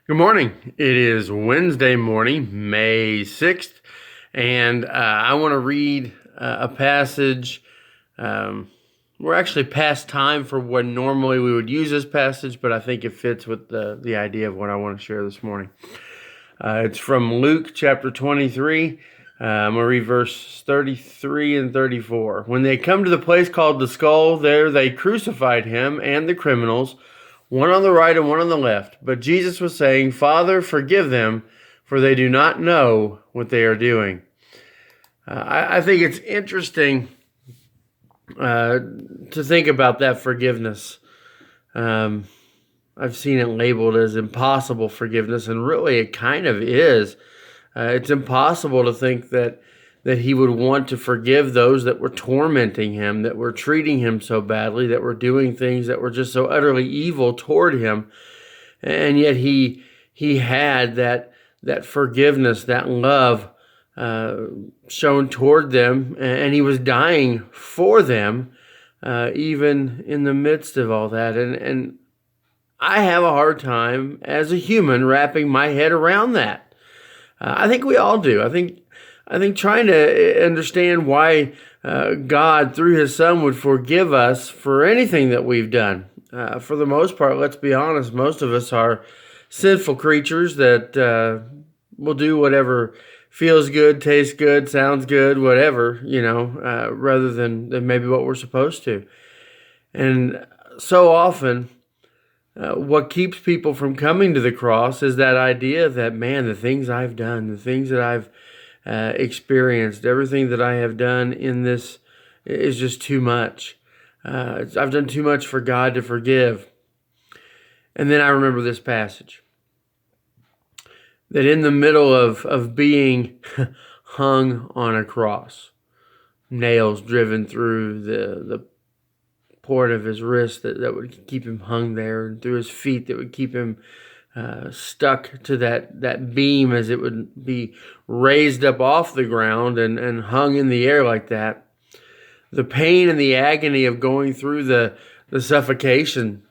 Good morning. It is Wednesday morning, May 6th, and I want to read a passage. We're actually past time for when normally we would use this passage, but I think it fits with the idea of what I want to share this morning. It's from Luke chapter 23. I'm going to read verse 33 and 34. When they come to the place called the Skull, there they crucified him and the criminals, one on the right and one on the left. But Jesus was saying, Father, forgive them, for they do not know what they are doing. I think it's interesting to think about that forgiveness. I've seen it labeled as impossible forgiveness, and really it kind of is. It's impossible to think that he would want to forgive those that were tormenting him, that were treating him so badly, that were doing things that were just so utterly evil toward him. And yet he had that forgiveness, that love shown toward them, and he was dying for them, even in the midst of all that. And I have a hard time as a human wrapping my head around that. I think we all do. I think trying to understand why God, through His Son, would forgive us for anything that we've done. For the most part, let's be honest, most of us are sinful creatures that will do whatever feels good, tastes good, sounds good, whatever, rather than maybe what we're supposed to. And so often, what keeps people from coming to the cross is that idea that, man, the things I've done, the things that I've experienced, everything that I have done in this is just too much. I've done too much for God to forgive. And then I remember this passage, that in the middle of being hung on a cross, nails driven through the port of his wrist that would keep him hung there, and through his feet that would keep him stuck to that beam as it would be raised up off the ground and hung in the air like that. The pain and the agony of going through the suffocation,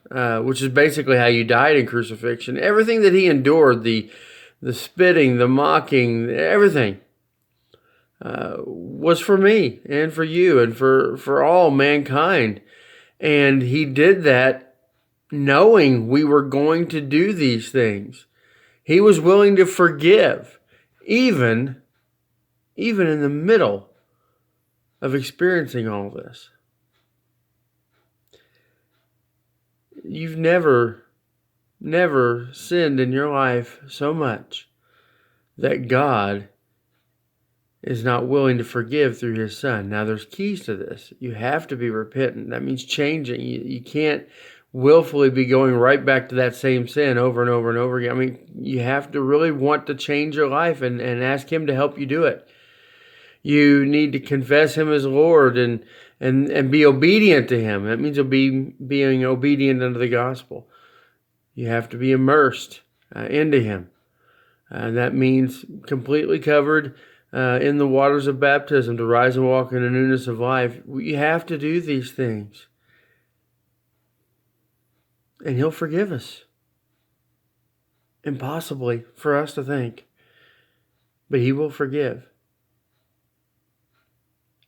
which is basically how you died in crucifixion. Everything that he endured, the spitting, the mocking, everything, was for me and for you and for all mankind. And he did that knowing we were going to do these things. He was willing to forgive, even in the middle of experiencing all this. You've never sinned in your life so much that God is not willing to forgive through His Son. Now, there's keys to this. You have to be repentant. That means changing. You can't willfully be going right back to that same sin over and over and over again. I mean, you have to really want to change your life and ask Him to help you do it. You need to confess Him as Lord and be obedient to Him. That means being obedient unto the gospel. You have to be immersed into Him. And that means completely covered in the waters of baptism to rise and walk in the newness of life. We have to do these things. And He'll forgive us. Impossibly for us to think. But He will forgive.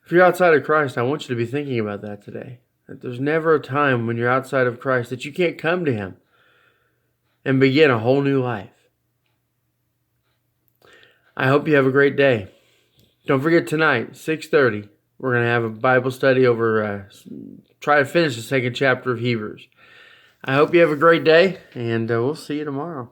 If you're outside of Christ, I want you to be thinking about that today. That there's never a time when you're outside of Christ that you can't come to Him and begin a whole new life. I hope you have a great day. Don't forget tonight, 6:30, we're going to have a Bible study over, try to finish the second chapter of Hebrews. I hope you have a great day, and we'll see you tomorrow.